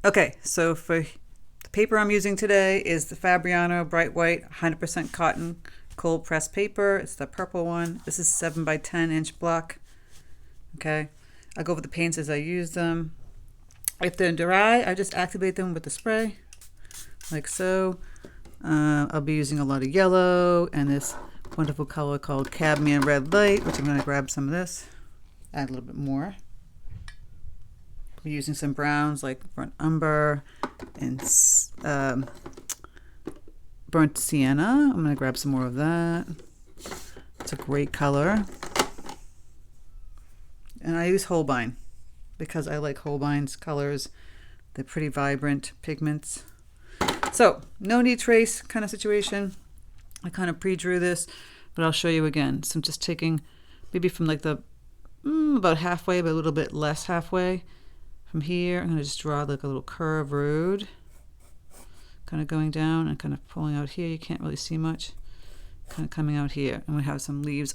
Okay, so for the paper I'm using today is the Fabriano Bright White 100% cotton cold pressed paper. It's the purple one. This is 7 by 10 inch block. Okay, I'll go over the paints as I use them. If they're dry, I just activate them with the spray, like so. I'll be using a lot of yellow and this wonderful color called cadmium red light, which I'm going to grab some of this, add a little bit more. We're using some browns like burnt umber and burnt sienna. I'm going to grab some more of that. It's a great color. And I use holbein because I like holbein's colors. They're pretty vibrant pigments. So, no need trace kind of situation. I kind of pre-drew this, but I'll show you again. So I'm just taking maybe from like the about halfway, but a little bit less halfway. From here, I'm going to just draw like a little curve road, kind of going down and kind of pulling out here. You can't really see much. Kind of coming out here, and we have some leaves,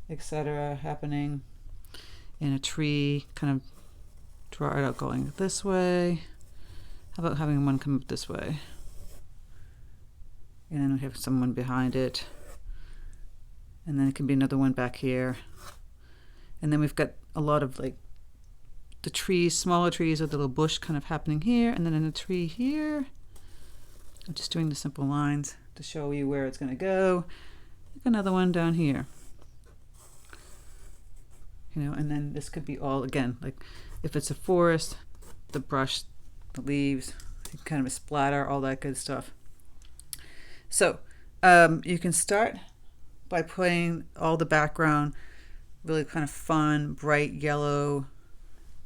etc. happening in a tree. Kind of draw it out going this way. How about having one come up this way? And then we have someone behind it. And then it can be another one back here. And then we've got a lot of like the trees, smaller trees with a little bush kind of happening here. And then in a tree here. I'm just doing the simple lines to show you where it's going to go. Another one down here. You know, and then this could be all, again, like if it's a forest, the brush, the leaves, kind of a splatter, all that good stuff. So you can start by putting all the background, really kind of fun, bright yellow,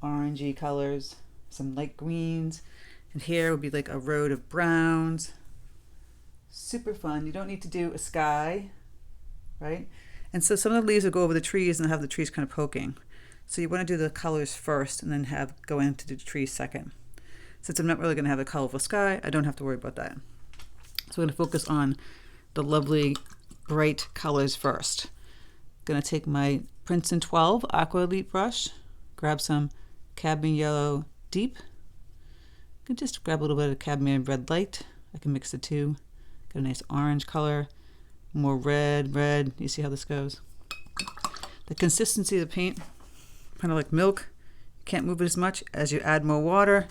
orangey colors, some light greens, and here would be like a road of browns. Super fun. You don't need to do a sky, right? And so some of the leaves will go over the trees and have the trees kind of poking. So you want to do the colors first and then go into the trees second. Since I'm not really going to have a colorful sky, I don't have to worry about that. So we're going to focus on the lovely bright colors first. I'm going to take my Princeton 12 Aqua Elite brush, grab some cadmium yellow deep. I can just grab a little bit of cadmium red light. I can mix the two. Get a nice orange color, more red. You see how this goes? The consistency of the paint, kind of like milk. You can't move it as much as you add more water.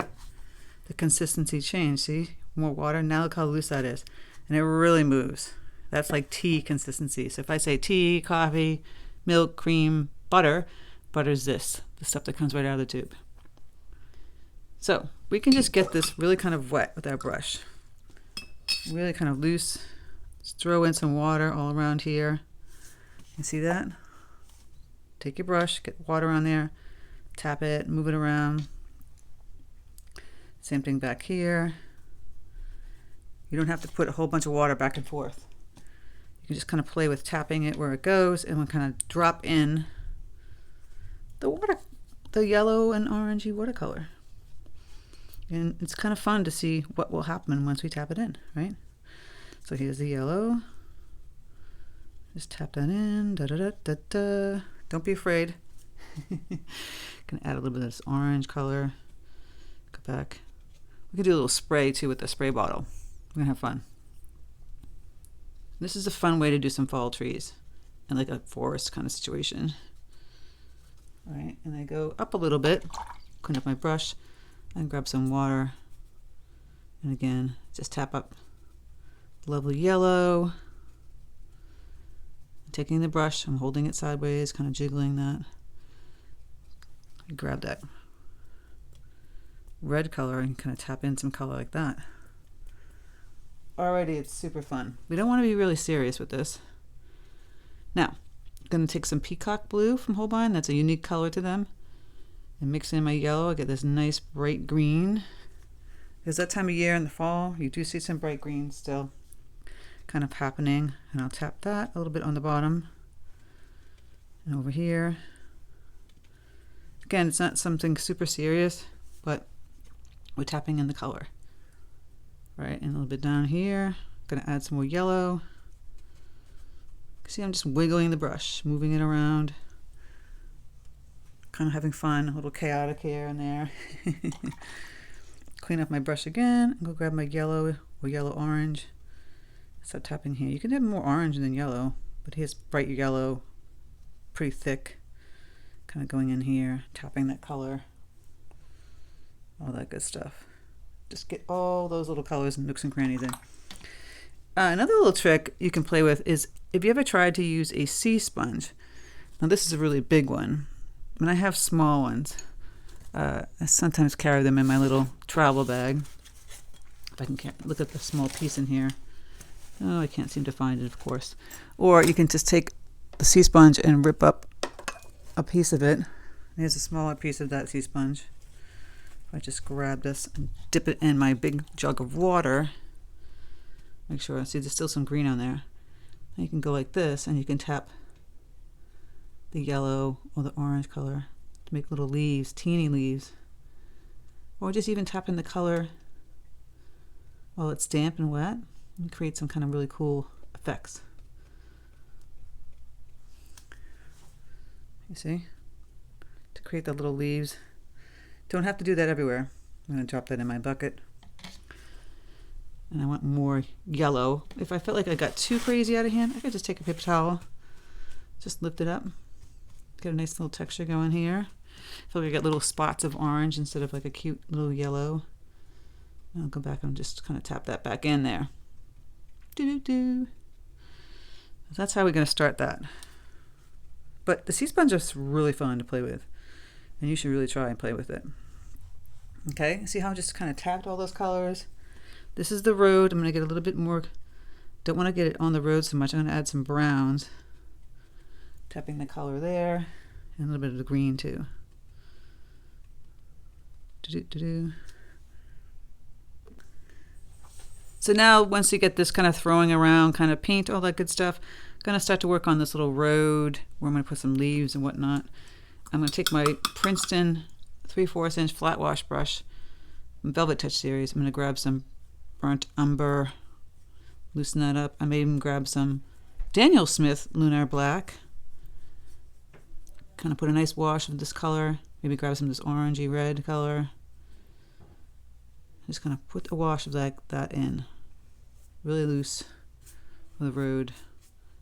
The consistency change, see? More water, now look how loose that is. And it really moves. That's like tea consistency. So if I say tea, coffee, milk, cream, butter's this, the stuff that comes right out of the tube. So we can just get this really kind of wet with our brush. Really kind of loose. Just throw in some water all around here. You see that? Take your brush, get water on there, tap it, move it around. Same thing back here. You don't have to put a whole bunch of water back and forth. You can just kind of play with tapping it where it goes, and we'll kind of drop in the water, the yellow and orangey watercolor. And it's kind of fun to see what will happen once we tap it in, right? So here's the yellow. Just tap that in. Da da da da da. Don't be afraid. Gonna add a little bit of this orange color. Go back. We could do a little spray too with the spray bottle. We're gonna have fun. This is a fun way to do some fall trees and like a forest kind of situation. All right, and I go up a little bit, clean up my brush, and grab some water. And again, just tap up lovely yellow. Taking the brush, I'm holding it sideways, kind of jiggling that. Grab that red color and kind of tap in some color like that. Alrighty, it's super fun. We don't want to be really serious with this. Now, I'm going to take some peacock blue from Holbein. That's a unique color to them. And mix in my yellow. I get this nice bright green. Because that time of year in the fall, you do see some bright green still kind of happening. And I'll tap that a little bit on the bottom. And over here. Again, it's not something super serious, but we're tapping in the color. Right, and a little bit down here. Gonna add some more yellow. See, I'm just wiggling the brush, moving it around. Kind of having fun, a little chaotic here and there. clean up my brush again and go grab my yellow or yellow orange. Start tapping here. You can have more orange than yellow, but here's bright yellow, pretty thick. Kind of going in here, tapping that color, all that good stuff. Just get all those little colors and nooks and crannies in. Another little trick you can play with is if you ever tried to use a sea sponge. Now this is a really big one, and I have small ones. I sometimes carry them in my little travel bag. If I can look at the small piece in here. Oh, I can't seem to find it, of course. Or you can just take the sea sponge and rip up a piece of it. Here's a smaller piece of that sea sponge. If I just grab this and dip it in my big jug of water, make sure, see there's still some green on there. And you can go like this and you can tap the yellow or the orange color to make little leaves, teeny leaves. Or just even tap in the color while it's damp and wet and create some kind of really cool effects. You see? To create the little leaves. Don't have to do that everywhere. I'm going to drop that in my bucket. And I want more yellow. If I felt like I got too crazy out of hand, I could just take a paper towel, just lift it up, get a nice little texture going here. I feel like I got little spots of orange instead of like a cute little yellow. And I'll go back and just kind of tap that back in there. Doo-doo-doo. That's how we're going to start that. But the sea sponge is really fun to play with, and you should really try and play with it. Okay, see how I just kind of tapped all those colors? This is the road. I'm going to get a little bit more, don't want to get it on the road so much. I'm going to add some browns. Tapping the color there, and a little bit of the green too. Do-do-do-do. So now once you get this kind of throwing around, kind of paint, all that good stuff, I'm going to start to work on this little road where I'm going to put some leaves and whatnot. I'm going to take my Princeton 3/4 inch flat wash brush from Velvet Touch series. I'm going to grab some burnt umber, loosen that up. I may even grab some Daniel Smith Lunar Black. Kind of put a nice wash of this color. Maybe grab some of this orangey red color. Just kind of put a wash of that in. Really loose with the road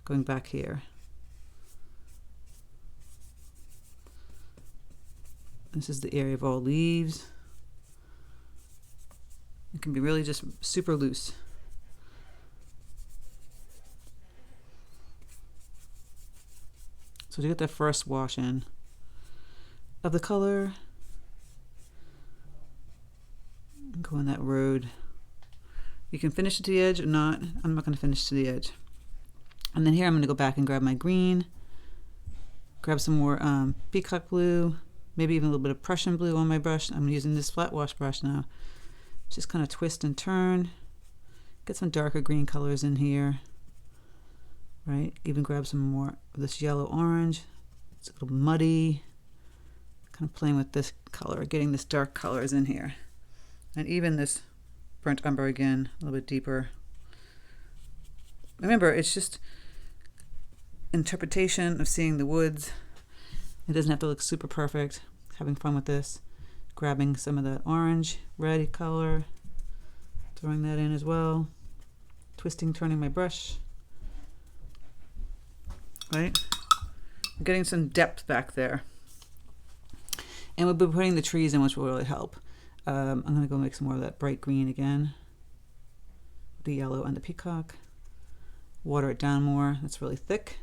going back here. This is the area of all leaves. It can be really just super loose. So to get the first wash in of the color, go on that road. You can finish it to the edge or not. I'm not going to finish to the edge. And then here I'm going to go back and grab my green, grab some more peacock blue, maybe even a little bit of Prussian blue on my brush. I'm using this flat wash brush now. Just kind of twist and turn. Get some darker green colors in here. Right? Even grab some more of this yellow orange. It's a little muddy. Kind of playing with this color, getting this dark colors in here. And even this burnt umber again, a little bit deeper. Remember, it's just interpretation of seeing the woods. It doesn't have to look super perfect. Having fun with this. Grabbing some of that orange, red color. Throwing that in as well. Twisting, turning my brush. Right? I'm getting some depth back there. And we'll be putting the trees in, which will really help. I'm going to go make some more of that bright green again. The yellow and the peacock. Water it down more. It's really thick.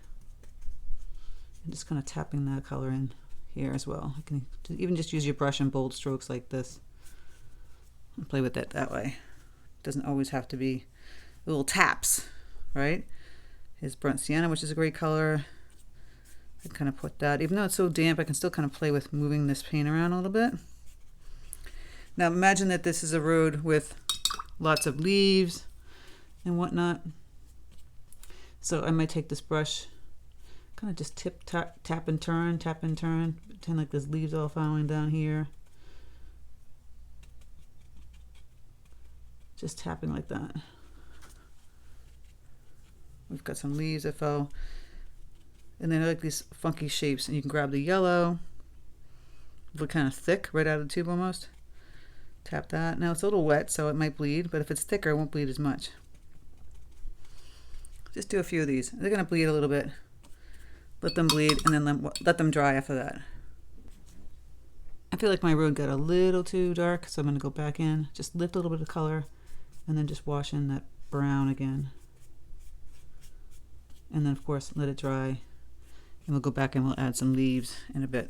And just kind of tapping that color in here as well. You can even just use your brush in bold strokes like this. And play with it that way. It doesn't always have to be little taps, right? Here's burnt sienna, which is a great color. I can kind of put that, even though it's so damp, I can still kind of play with moving this paint around a little bit. Now imagine that this is a road with lots of leaves and whatnot. So I might take this brush, kind of just tap and turn, pretend like there's leaves all falling down here. Just tapping like that. We've got some leaves that fell, and then like these funky shapes, and you can grab the yellow, look kind of thick right out of the tube almost. Tap that. Now it's a little wet, so it might bleed, but if it's thicker, it won't bleed as much. Just do a few of these. They're going to bleed a little bit. Let them bleed, and then let them dry after that. I feel like my road got a little too dark, so I'm going to go back in, just lift a little bit of color, and then just wash in that brown again. And then, of course, let it dry. And we'll go back and we'll add some leaves in a bit.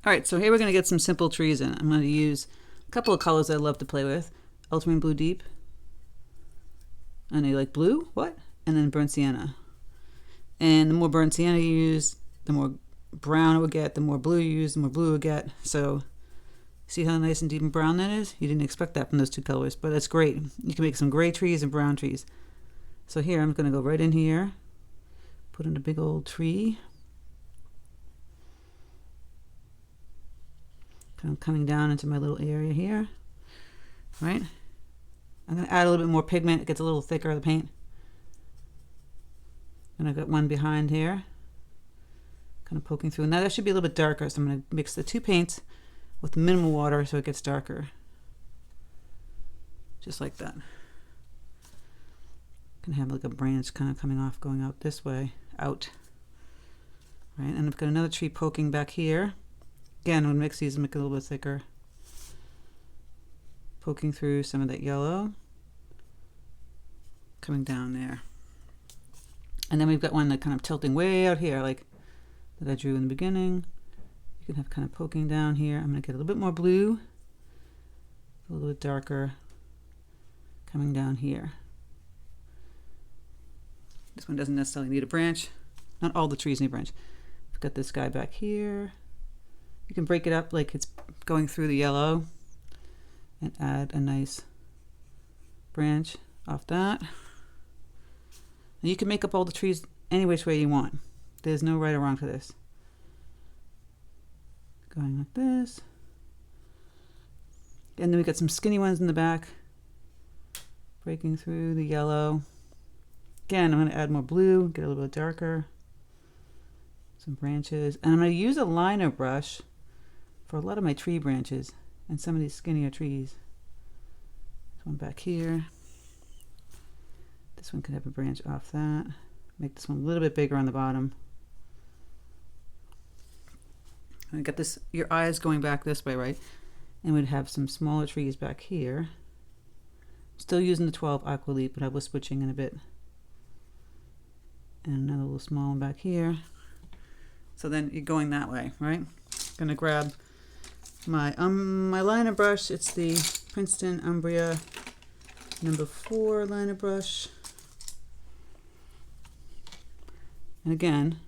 All right, so here we're going to get some simple trees in. I'm going to use a couple of colors I love to play with. Ultramarine blue deep. And I like blue, what? And then burnt sienna. And the more burnt sienna you use, the more brown it will get. The more blue you use, the more blue it will get. So see how nice and deep and brown that is? You didn't expect that from those two colors, but that's great. You can make some gray trees and brown trees. So here I'm going to go right in here, put in a big old tree. Kind of coming down into my little area here, right? I'm going to add a little bit more pigment. It gets a little thicker, the paint. And I've got one behind here, kind of poking through. Now that should be a little bit darker, so I'm going to mix the two paints with minimal water so it gets darker. Just like that. Can have like a branch kind of coming off, going out this way, out. Right, and I've got another tree poking back here. Again, I'm going to mix these and make it a little bit thicker. Poking through some of that yellow. Coming down there. And then we've got one that kind of tilting way out here, like that I drew in the beginning. You can have kind of poking down here. I'm going to get a little bit more blue. A little bit darker. Coming down here. This one doesn't necessarily need a branch. Not all the trees need a branch. I've got this guy back here. You can break it up like it's going through the yellow and add a nice branch off that. And you can make up all the trees any which way you want. There's no right or wrong for this. Going like this. And then we got some skinny ones in the back. Breaking through the yellow. Again, I'm going to add more blue, get a little bit darker. Some branches. And I'm going to use a liner brush for a lot of my tree branches and some of these skinnier trees. This one back here. This one could have a branch off that. Make this one a little bit bigger on the bottom. I got this, your eyes going back this way, right? And we'd have some smaller trees back here. Still using the 12 aqua leaf, but I was switching in a bit. And another little small one back here. So then you're going that way, right? Gonna grab my liner brush. It's the Princeton Umbria number 4 liner brush. And again,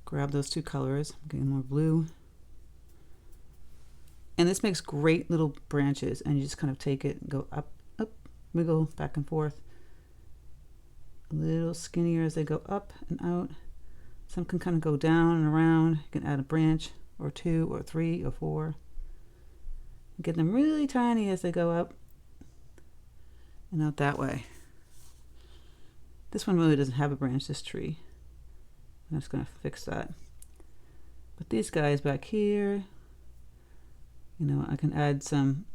grab those two colors. I'm getting more blue. And this makes great little branches, and you just kind of take it and go up, up, wiggle back and forth. A little skinnier as they go up and out. Some can kind of go down and around. You can add a branch or 2 or 3 or 4. Get them really tiny as they go up and out that way. This one really doesn't have a branch, this tree. I'm just going to fix that. But these guys back here, you know, I can add some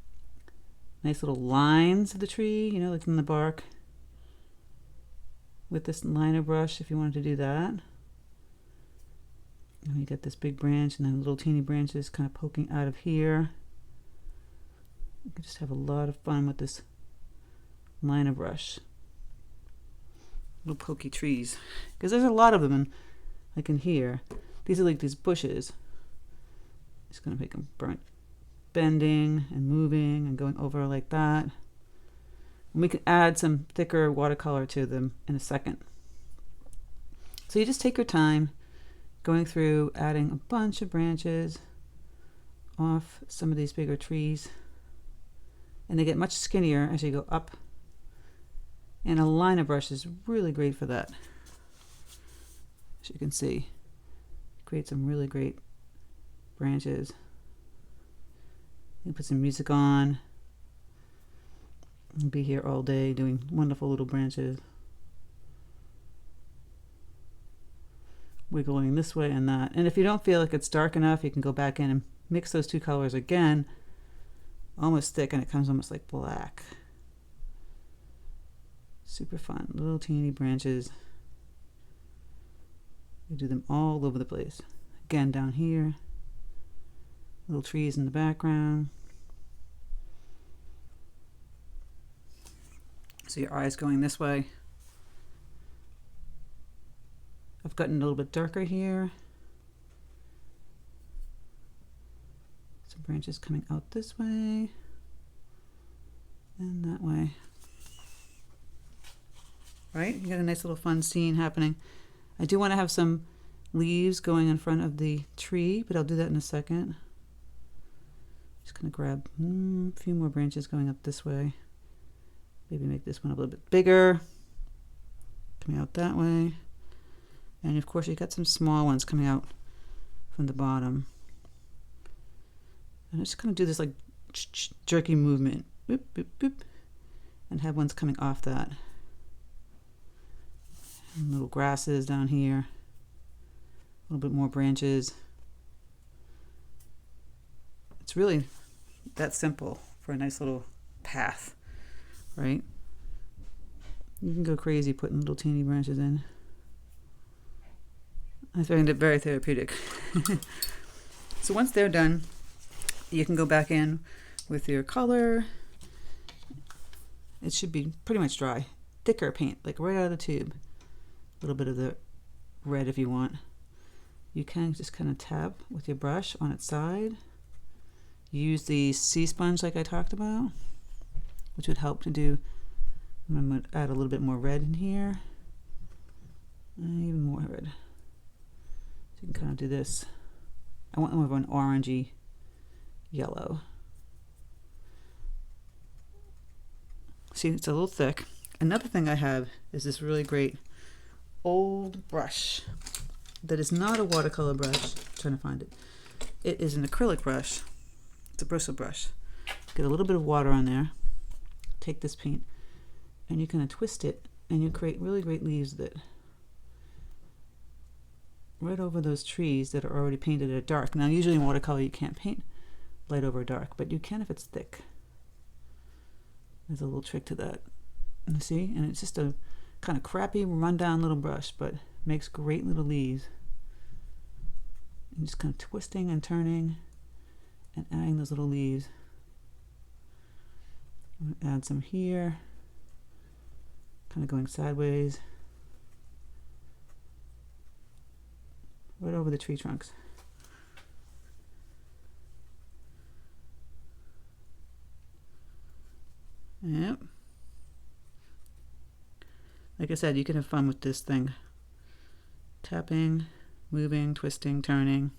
nice little lines of the tree, you know, like in the bark with this liner brush if you wanted to do that. And you get this big branch and then little teeny branches kind of poking out of here. You can just have a lot of fun with this liner brush. Little pokey trees. Because there's a lot of them like in here. These are like these bushes. Just going to make them burnt, bending and moving and going over like that. And we can add some thicker watercolor to them in a second. So you just take your time going through, adding a bunch of branches off some of these bigger trees. And they get much skinnier as you go up. And a liner brush is really great for that. As you can see, create some really great branches. You can put some music on and be here all day doing wonderful little branches. wiggling this way and that. And if you don't feel like it's dark enough, you can go back in and mix those two colors again, almost thick, and it comes almost like black. Super fun. Little teeny branches. You do them all over the place. Again, down here. Little trees in the background. So your eye's going this way. I've gotten a little bit darker here. Some branches coming out this way and that way. Right? You got a nice little fun scene happening. I do want to have some leaves going in front of the tree, but I'll do that in a second. Just gonna grab a few more branches going up this way. Maybe make this one a little bit bigger. Coming out that way. And of course you got some small ones coming out from the bottom. And I'm just gonna do this like jerky movement. Boop, boop, boop. And have ones coming off that. And little grasses down here. A little bit more branches. It's really that simple for a nice little path, right? You can go crazy putting little teeny branches in. I find it very therapeutic. So once they're done, you can go back in with your color. It should be pretty much dry. Thicker paint, like right out of the tube. A little bit of the red if you want. You can just kind of tap with your brush on its side. Use the sea sponge like I talked about, which would help to do. I'm going to add a little bit more red in here. And even more red. So you can kind of do this. I want more of an orangey yellow. See, it's a little thick. Another thing I have is this really great old brush that is not a watercolor brush. I'm trying to find it. It is an acrylic brush. It's a bristle brush. Get a little bit of water on there. Take this paint and you kind of twist it and you create really great leaves with it. Right over those trees that are already painted at dark. Now usually in watercolor you can't paint light over dark, but you can if it's thick. There's a little trick to that. You see? And it's just a kind of crappy rundown little brush, but makes great little leaves. And just kind of twisting and turning and adding those little leaves. I'm gonna add some here, kind of going sideways, right over the tree trunks. Yep. Like I said, you can have fun with this thing. Tapping, moving, twisting, turning.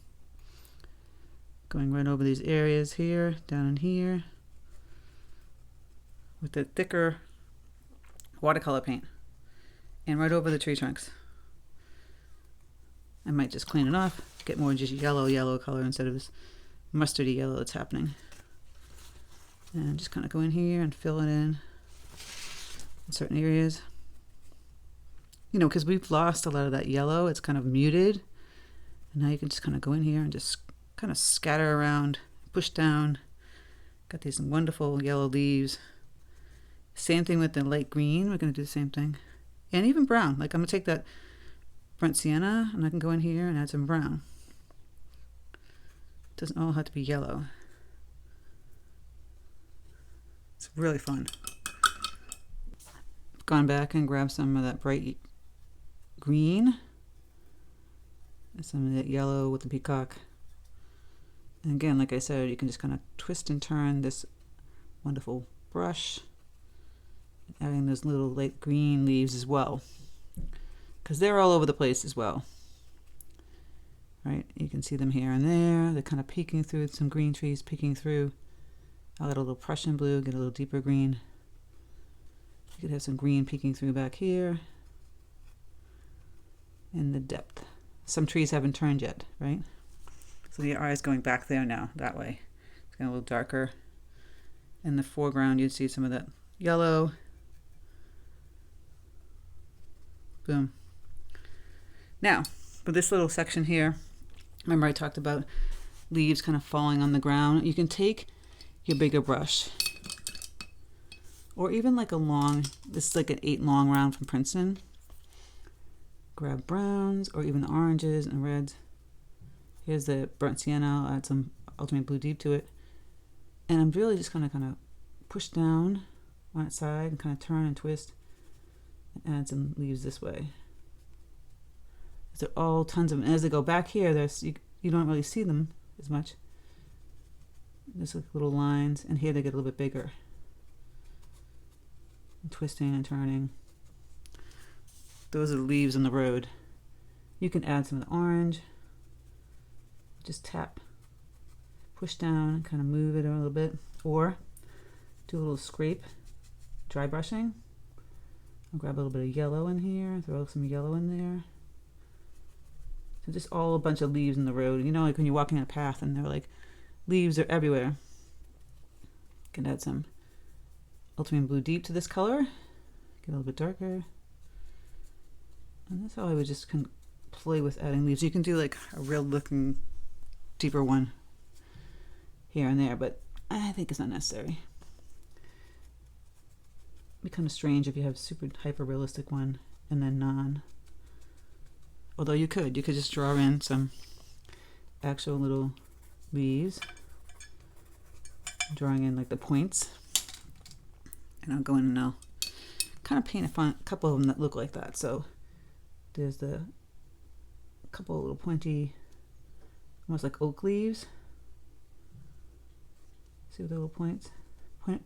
Going right over these areas here, down in here. With the thicker watercolor paint. And right over the tree trunks. I might just clean it off, get more just yellow color instead of this mustardy yellow that's happening. And just kind of go in here and fill it in certain areas. You know, because we've lost a lot of that yellow. It's kind of muted. And now you can just kind of go in here and just kind of scatter around, push down. Got these wonderful yellow leaves. Same thing with the light green. We're going to do the same thing. And even brown. Like I'm going to take that burnt sienna and I can go in here and add some brown. It doesn't all have to be yellow. It's really fun. I've gone back and grabbed some of that bright green and some of that yellow with the peacock. And again, like I said, you can just kind of twist and turn this wonderful brush, adding those little light green leaves as well, because they're all over the place as well. Right? You can see them here and there. They're kind of peeking through, some green trees peeking through. I'll get a little Prussian blue, get a little deeper green. You could have some green peeking through back here. In the depth. Some trees haven't turned yet, right? So the eye is going back there now, that way. It's getting a little darker. In the foreground, you'd see some of that yellow. Boom. Now, But this little section here, remember I talked about leaves kind of falling on the ground. You can take your bigger brush, or even like a long, this is like an 8 long round from Princeton. Grab browns or even the oranges and reds. Here's the burnt sienna. I'll add some ultramarine blue deep to it. And I'm really just gonna kind of push down on its side and kind of turn and twist and add some leaves this way. They're all tons of them. And as they go back here, there's you don't really see them as much. There's like little lines, and here they get a little bit bigger. And twisting and turning. Those are the leaves on the road. You can add some of the orange. Just tap, push down, and kind of move it a little bit, or do a little scrape, dry brushing. I'll grab a little bit of yellow in here, throw some yellow in there. So just all a bunch of leaves in the road. You know, like when you're walking on a path and they're like, leaves are everywhere. You can add some ultramarine blue deep to this color, get a little bit darker. And that's how I would just play with adding leaves. You can do like a real looking deeper one here and there, but I think it's not necessary. It'd be kind of strange if you have super hyper realistic one and then non. Although you could just draw in some actual little leaves, drawing in like the points, and I'll go in and I'll kind of paint a couple of them that look like that. So there's the couple of little pointy, almost like oak leaves. See the little points?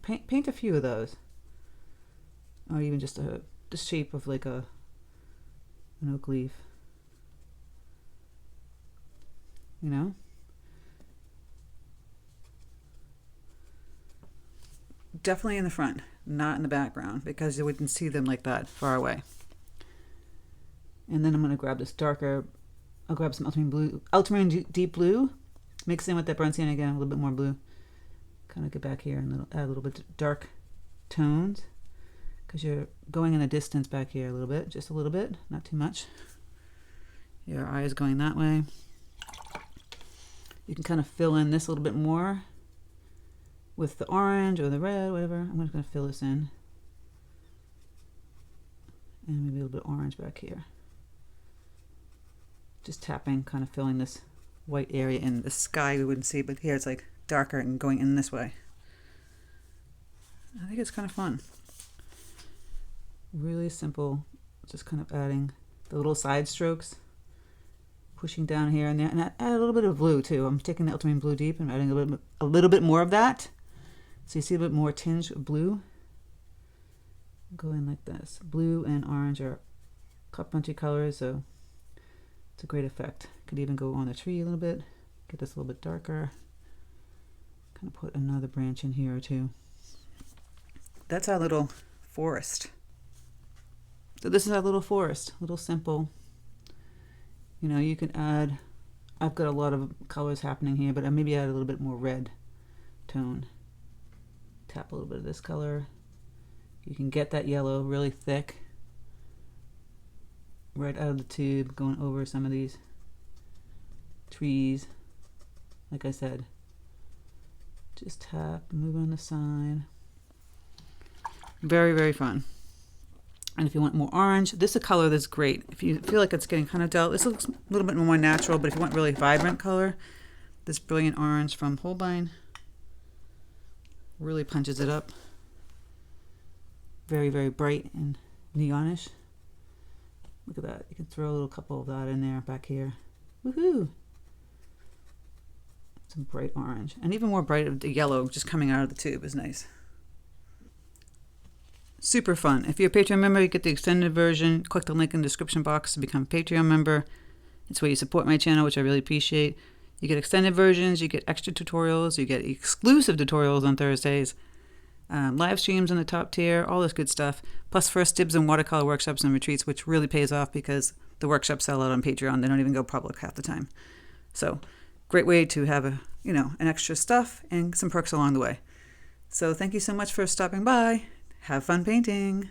Paint a few of those, or even just the shape of like an oak leaf. You know? Definitely in the front, not in the background, because you wouldn't see them like that far away. And then I'm going to grab this darker, I'll grab some ultramarine deep blue, mix in with that burnt sienna again, a little bit more blue. Kind of get back here and add a little bit of dark tones, because you're going in the distance back here a little bit, just a little bit, not too much. Your eye is going that way. You can kind of fill in this a little bit more with the orange or the red, whatever. I'm just going to fill this in. And maybe a little bit of orange back here. Just tapping, kind of filling this white area in. The sky we wouldn't see, but here it's like darker and going in this way. I think it's kind of fun. Really simple, just kind of adding the little side strokes. Pushing down here and there, and add a little bit of blue too. I'm taking the ultramarine blue deep and adding a little bit more of that. So you see a bit more tinge of blue. Go in like this. Blue and orange are complementary colors, so it's a great effect. Could even go on the tree a little bit, get this a little bit darker. Kind of put another branch in here or two. That's our little forest. So this is our little forest, little simple. You know, you can add, I've got a lot of colors happening here, but I maybe add a little bit more red tone. Tap a little bit of this color. You can get that yellow really thick right out of the tube, going over some of these trees. Like I said, just tap, move on the side. Very, very fun. And if you want more orange, this is a color that's great. If you feel like it's getting kind of dull, this looks a little bit more natural, but if you want really vibrant color, this brilliant orange from Holbein really punches it up. Very, very bright and neonish. Look at that. You can throw a little couple of that in there back here. Woohoo! Some bright orange. And even more bright, the yellow just coming out of the tube is nice. Super fun. If you're a Patreon member, you get the extended version. Click the link in the description box to become a Patreon member. It's where you support my channel, which I really appreciate. You get extended versions, you get extra tutorials, you get exclusive tutorials on Thursdays, live streams in the top tier, all this good stuff. Plus first dibs and watercolor workshops and retreats, which really pays off because the workshops sell out on Patreon. They don't even go public half the time. So great way to have an extra stuff and some perks along the way. So thank you so much for stopping by. Have fun painting.